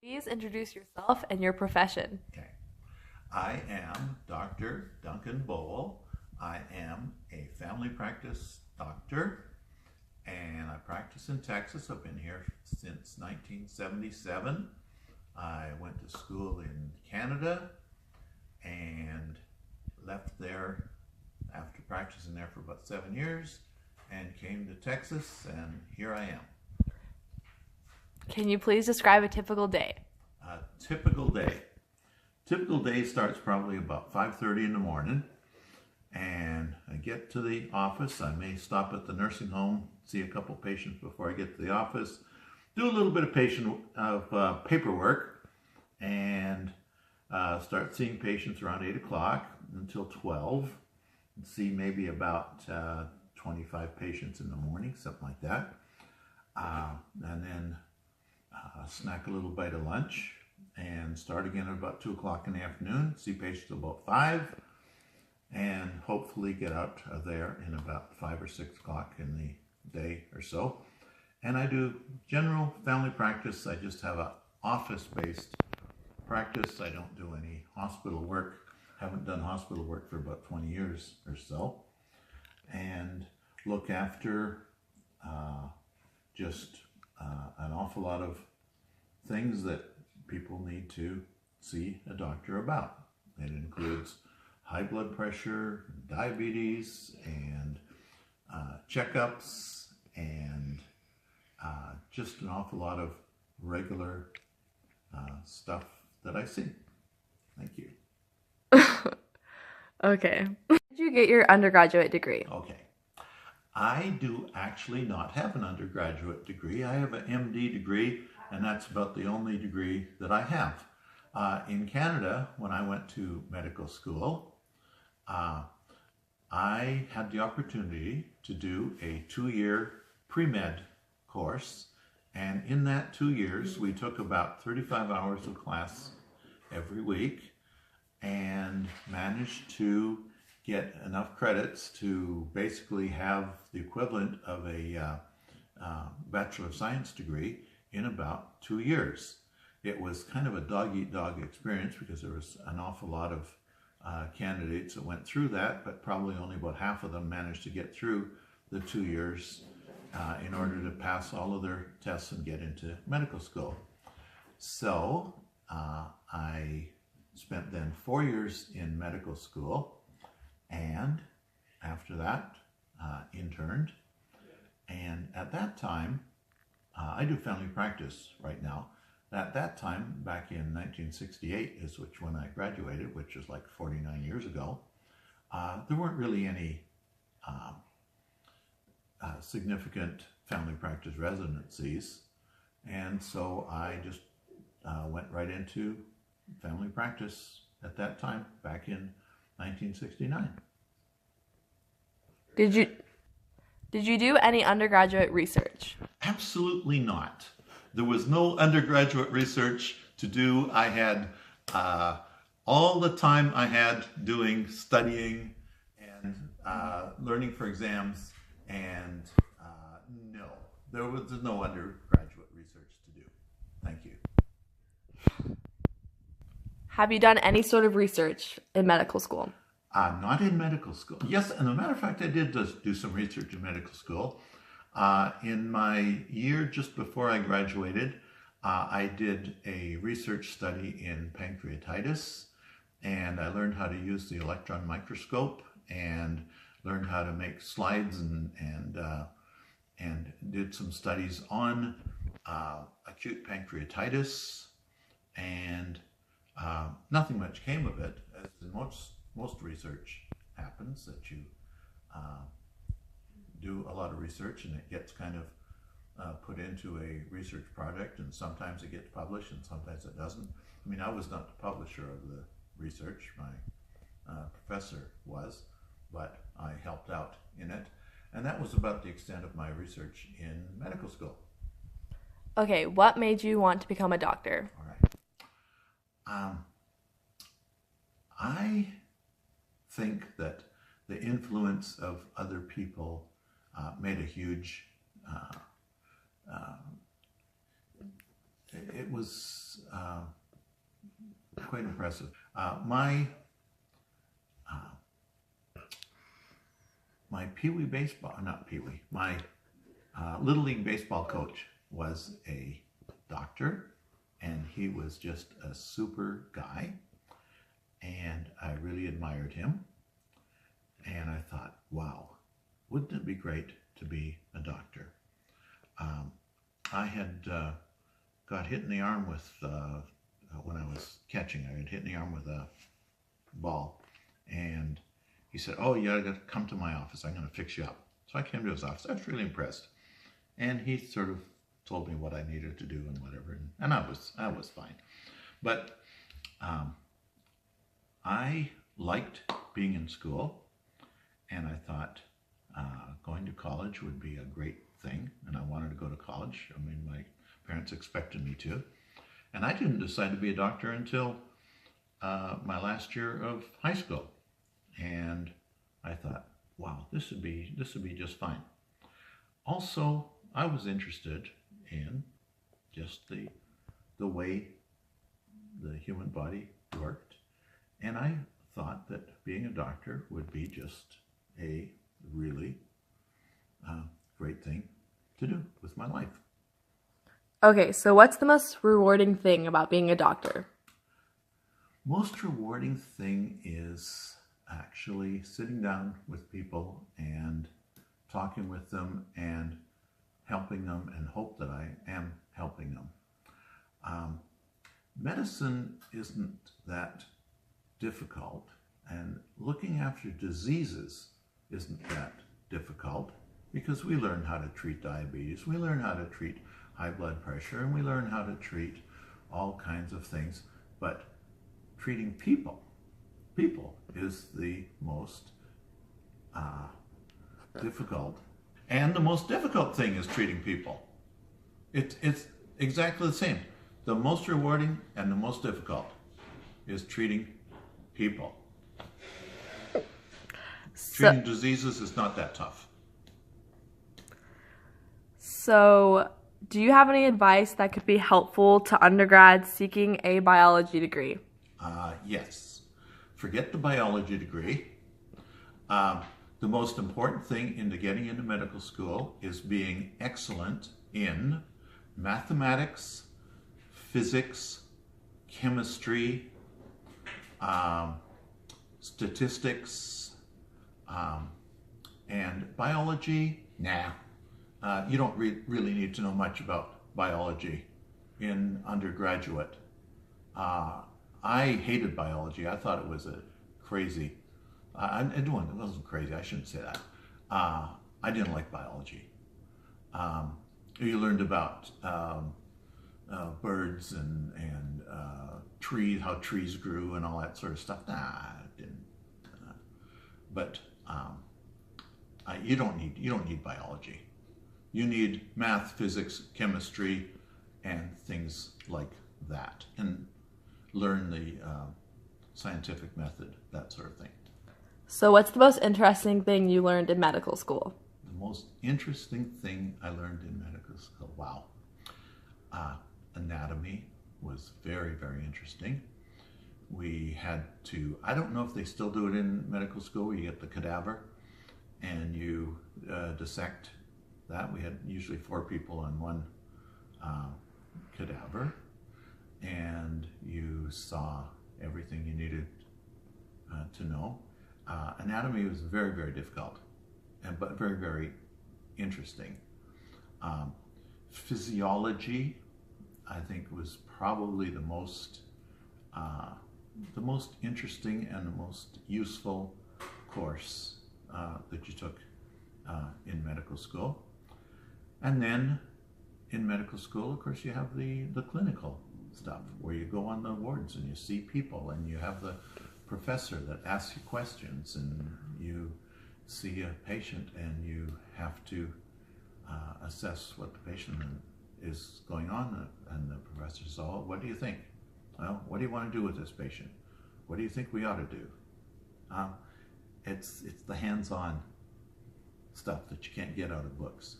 Please introduce yourself and your profession. Okay. I am Dr. Duncan Bowell. I am a family practice doctor and I practice in Texas. I've been here since 1977. I went to school in Canada and left there after practicing there for about 7 years and came to Texas, and here I am. Can you please describe a typical day? A typical day. Typical day starts probably about 5:30 in the morning, and I get to the office. I may stop at the nursing home, see a couple patients before I get to the office, do a little bit of paperwork, and start seeing patients around 8 o'clock until 12, and see maybe about 25 patients in the morning, something like that. And then snack a little bite of lunch and start again at about 2 o'clock in the afternoon, see patients about 5, and hopefully get out of there in about 5 or 6 o'clock in the day or so. And I do general family practice. I just have an office-based practice. I don't do any hospital work. Haven't done hospital work for about 20 years or so. And look after just an awful lot of things that people need to see a doctor about. It includes high blood pressure, diabetes, and checkups, and just an awful lot of regular stuff that I see. Thank you. Okay. Where did you get your undergraduate degree? Okay. I do actually not have an undergraduate degree. I have an MD degree, and that's about the only degree that I have. In Canada, when I went to medical school, I had the opportunity to do a 2-year pre-med course, and in that 2 years, we took about 35 hours of class every week and managed to get enough credits to basically have the equivalent of a Bachelor of Science degree in about 2 years. It was kind of a dog-eat-dog experience because there was an awful lot of candidates that went through that, but probably only about half of them managed to get through the 2 years in order to pass all of their tests and get into medical school. So I spent then 4 years in medical school, and after that interned. And at that time, I do family practice right now. At that time, back in 1968 is when I graduated, which was like 49 years ago, there weren't really any significant family practice residencies. And so I just went right into family practice at that time, back in 1969. Did you do any undergraduate research? Absolutely not. There was no undergraduate research to do. I had all the time I had doing studying and learning for exams, and no, there was no undergraduate research to do. Thank you. Have you done any sort of research in medical school? Not in medical school. Yes, and as a matter of fact, I did just do some research in medical school. In my year just before I graduated, I did a research study in pancreatitis, and I learned how to use the electron microscope and learned how to make slides and did some studies on acute pancreatitis, and nothing much came of it, as most research happens, that you do a lot of research and it gets kind of put into a research project, and sometimes it gets published and sometimes it doesn't. I mean, I was not the publisher of the research, my professor was, but I helped out in it, and that was about the extent of my research in medical school. Okay, what made you want to become a doctor? All right. I think that the influence of other people made a huge it was quite impressive. My Pee-wee baseball, not Pee-wee, my Little League baseball coach was a doctor, and he was just a super guy, and I really admired him. And I thought, wow, wouldn't it be great to be a doctor? I had got hit in the arm with, when I was catching, I got hit in the arm with a ball, and he said, oh, you gotta come to my office, I'm gonna fix you up. So I came to his office. I was really impressed. And he sort of told me what I needed to do and whatever, and I was fine. But I liked being in school, and I thought going to college would be a great thing, and I wanted to go to college. I mean, my parents expected me to. And I didn't decide to be a doctor until my last year of high school. And I thought, wow, this would be just fine. Also, I was interested in just the way the human body worked. And I thought that being a doctor would be just a really great thing to do with my life. Okay, so what's the most rewarding thing about being a doctor? Most rewarding thing is actually sitting down with people and talking with them and helping them, and hope that I am helping them. Medicine isn't that difficult, and looking after diseases isn't that difficult, because we learn how to treat diabetes, we learn how to treat high blood pressure, and we learn how to treat all kinds of things. But treating people is the most difficult. And the most difficult thing is treating people. It's exactly the same. The most rewarding and the most difficult is treating people. Treating diseases is not that tough. So, do you have any advice that could be helpful to undergrads seeking a biology degree? Yes. Forget the biology degree. The most important thing into getting into medical school is being excellent in mathematics, physics, chemistry, statistics, and biology. Nah, you don't really need to know much about biology in undergraduate. I hated biology. I thought it was a crazy. It wasn't crazy. I shouldn't say that. I didn't like biology. You learned about birds and trees, how trees grew, and all that sort of stuff. Nah, I didn't. But you don't need biology. You need math, physics, chemistry, and things like that, and learn the scientific method, that sort of thing. So what's the most interesting thing you learned in medical school? The most interesting thing I learned in medical school, wow. Anatomy was very, very interesting. We had to, I don't know if they still do it in medical school, you get the cadaver and you dissect that. We had usually 4 people on one cadaver, and you saw everything you needed to know. Anatomy was very, very difficult, but very, very interesting. Physiology, I think, was probably the most interesting and the most useful course that you took in medical school. And then in medical school, of course, you have the clinical stuff where you go on the wards and you see people, and you have the professor that asks you questions, and you see a patient and you have to assess what the patient is going on, and the professor says, oh, what do you think? Well, what do you want to do with this patient? What do you think we ought to do? It's the hands-on stuff that you can't get out of books.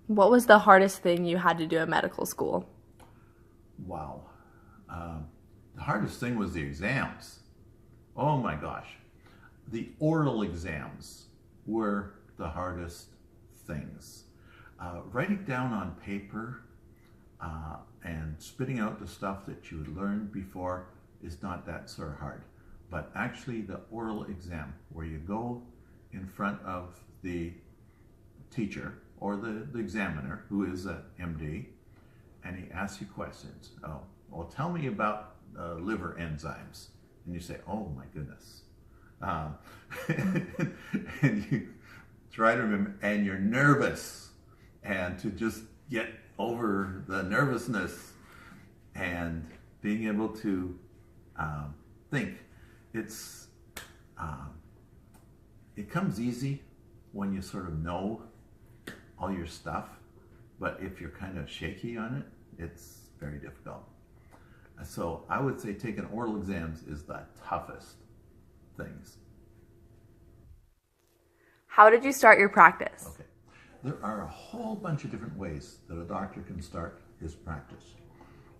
What was the hardest thing you had to do in medical school? Wow. The hardest thing was the exams. Oh my gosh. The oral exams were the hardest things. Writing down on paper and spitting out the stuff that you had learned before is not that sort of hard. But actually the oral exam, where you go in front of the teacher or the examiner, who is an MD, and he asks you questions. Oh, well, tell me about liver enzymes. And you say, oh my goodness. And you try to remember, and you're nervous. And to just get over the nervousness and being able to think, it comes easy when you sort of know all your stuff, but if you're kind of shaky on it, it's very difficult. So I would say taking oral exams is the toughest things. How did you start your practice? Okay. There are a whole bunch of different ways that a doctor can start his practice.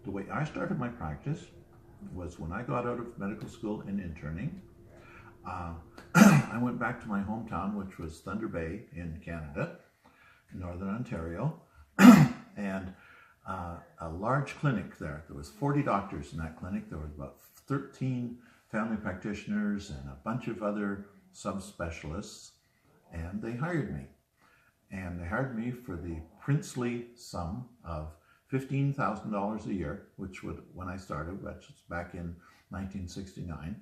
The way I started my practice was when I got out of medical school and interning. I went back to my hometown, which was Thunder Bay in Canada, in Northern Ontario, and a large clinic there. There was 40 doctors in that clinic. There was about 13 family practitioners and a bunch of other subspecialists, and they hired me. And they hired me for the princely sum of $15,000 a year, which would, when I started, which was back in 1969.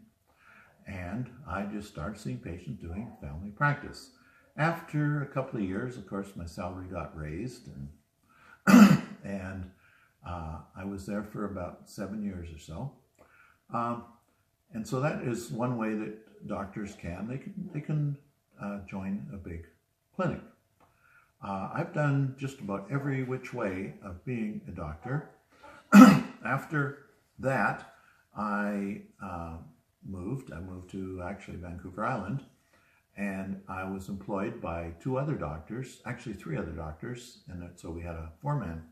And I just started seeing patients doing family practice. After a couple of years, of course, my salary got raised, and I was there for about 7 years or so. And so that is one way that doctors they can join a big clinic. I've done just about every which way of being a doctor. After that, I moved to actually Vancouver Island, and I was employed by two other doctors, actually three other doctors, and so we had a four-man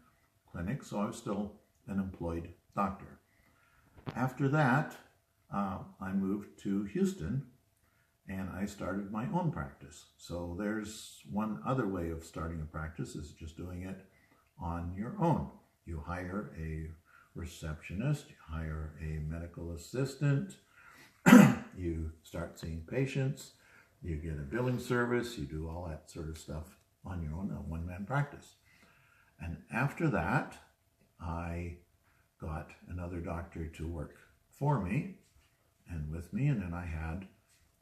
clinic, so I was still an employed doctor. After that, I moved to Houston, and I started my own practice. So there's one other way of starting a practice, is just doing it on your own. You hire a receptionist, you hire a medical assistant, you start seeing patients, you get a billing service, you do all that sort of stuff on your own, a one-man practice. And after that, I got another doctor to work for me and with me, and then I had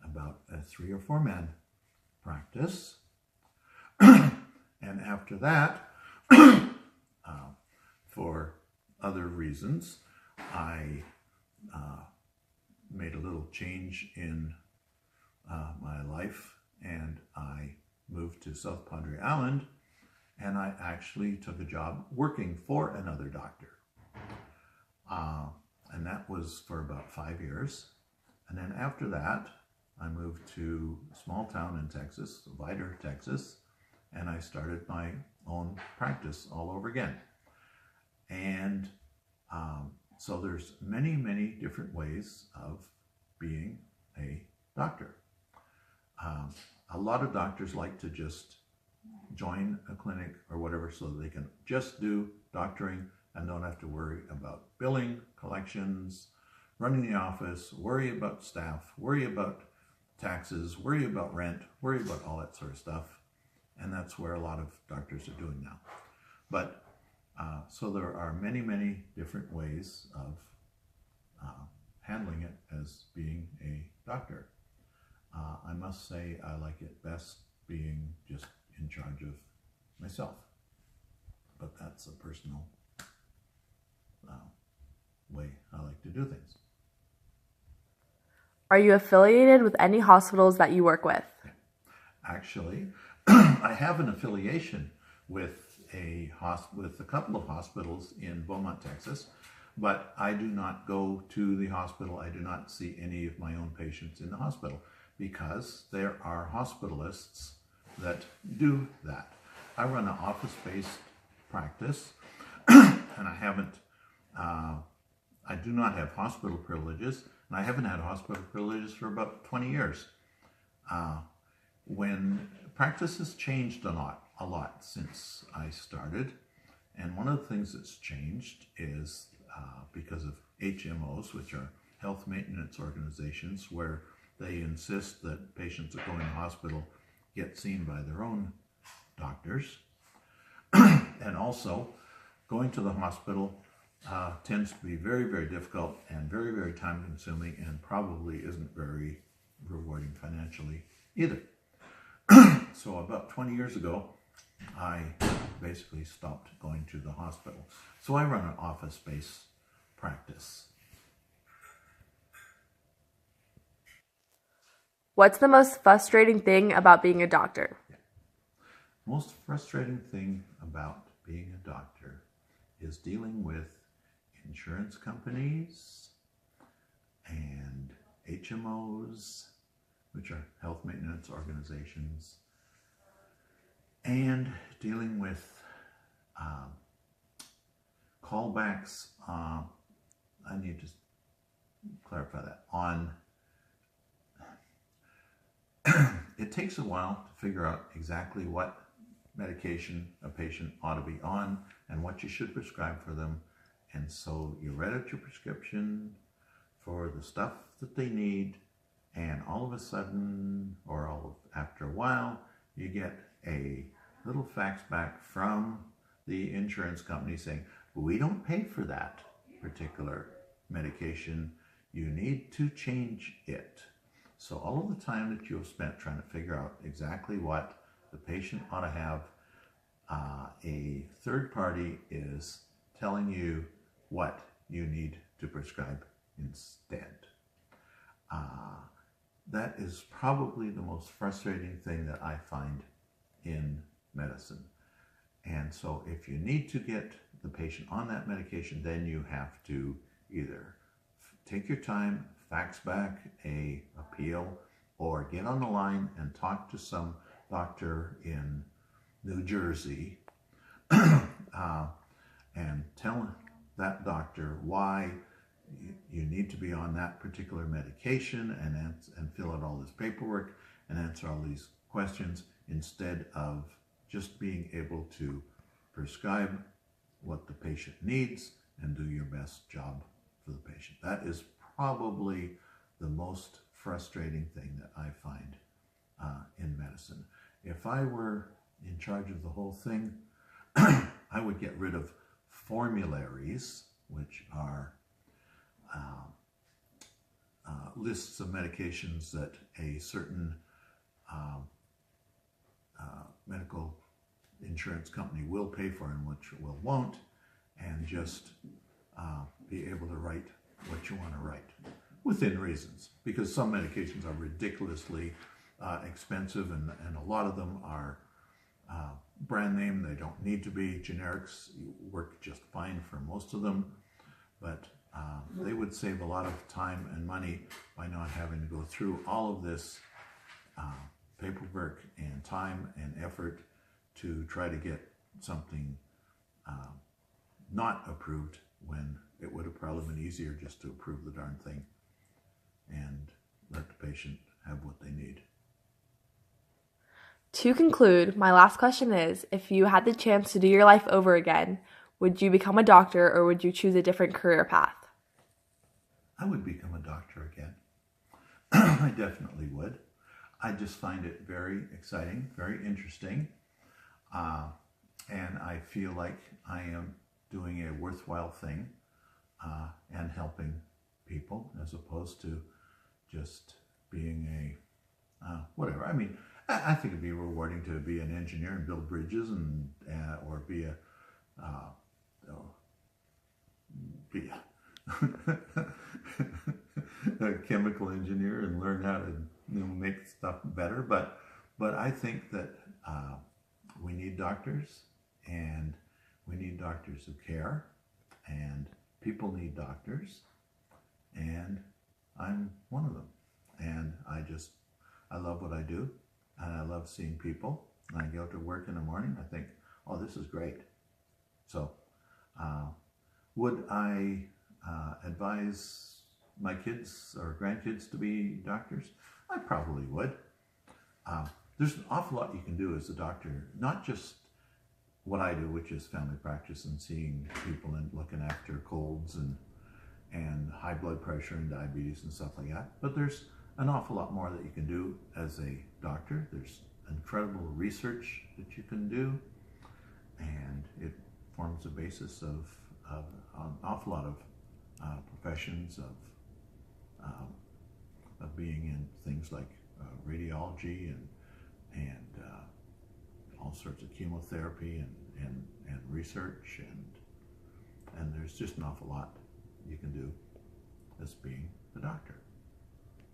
about a 3 or 4 man practice. And after that, for other reasons, I made a little change in my life, and I moved to South Padre Island, and I actually took a job working for another doctor. And that was for about 5 years. And then after that, I moved to a small town in Texas, Vidor, Texas, and I started my own practice all over again. And so there's many, many different ways of being a doctor. A lot of doctors like to just join a clinic or whatever so they can just do doctoring and don't have to worry about billing, collections, running the office, worry about staff, worry about taxes, worry about rent, worry about all that sort of stuff. And that's where a lot of doctors are doing now. But so there are many, many different ways of handling it as being a doctor. I must say I like it best being just in charge of myself. But that's a personal way I like to do things. Are you affiliated with any hospitals that you work with? Actually, I have an affiliation with a couple of hospitals in Beaumont, Texas, but I do not go to the hospital. I do not see any of my own patients in the hospital because there are hospitalists that do that. I run an office-based practice, and I haven't I do not have hospital privileges, and I haven't had hospital privileges for about 20 years. When practice has changed a lot since I started, and one of the things that's changed is because of HMOs, which are health maintenance organizations, where they insist that patients that go in the hospital get seen by their own doctors. And also, going to the hospital tends to be very, very difficult and very, very time consuming, and probably isn't very rewarding financially either. So about 20 years ago, I basically stopped going to the hospital. So I run an office-based practice. What's the most frustrating thing about being a doctor? Most frustrating thing about being a doctor is dealing with insurance companies and HMOs, which are health maintenance organizations, and dealing with callbacks. I need to clarify that. It takes a while to figure out exactly what medication a patient ought to be on and what you should prescribe for them. And so you write out your prescription for the stuff that they need, and all of a sudden, after a while, you get a little fax back from the insurance company saying, we don't pay for that particular medication. You need to change it. So all of the time that you have spent trying to figure out exactly what the patient ought to have, a third party is telling you what you need to prescribe instead. That is probably the most frustrating thing that I find in medicine. And so if you need to get the patient on that medication, then you have to either take your time, fax back a appeal, or get on the line and talk to some doctor in New Jersey and tell that doctor why you need to be on that particular medication, and fill out all this paperwork and answer all these questions, instead of just being able to prescribe what the patient needs and do your best job for the patient. That is probably the most frustrating thing that I find in medicine. If I were in charge of the whole thing, I would get rid of formularies, which are lists of medications that a certain medical insurance company will pay for and which won't, and just be able to write what you want to write within reasons, because some medications are ridiculously expensive, and a lot of them are brand name. They don't need to be. Generics work just fine for most of them, but they would save a lot of time and money by not having to go through all of this paperwork and time and effort to try to get something not approved, when it would have probably been easier just to approve the darn thing and let the patient have what they need. To conclude, my last question is, if you had the chance to do your life over again, would you become a doctor, or would you choose a different career path? I would become a doctor again. I definitely would. I just find it very exciting, very interesting, and I feel like I am doing a worthwhile thing and helping people, as opposed to just being a whatever. I mean, I think it'd be rewarding to be an engineer and build bridges, and or be a a chemical engineer and learn how to make stuff better. But I think that we need doctors, and we need doctors who care, and people need doctors, and I'm one of them. And I love what I do, and I love seeing people. And I go to work in the morning, I think, oh, this is great. So Would I advise my kids or grandkids to be doctors? I probably would. There's an awful lot you can do as a doctor, not just what I do, which is family practice and seeing people and looking after colds and high blood pressure and diabetes and stuff like that. But there's an awful lot more that you can do as a doctor. There's incredible research that you can do, and it forms the basis of an awful lot of professions of being in things like radiology and all sorts of chemotherapy and research, and there's just an awful lot you can do as being the doctor.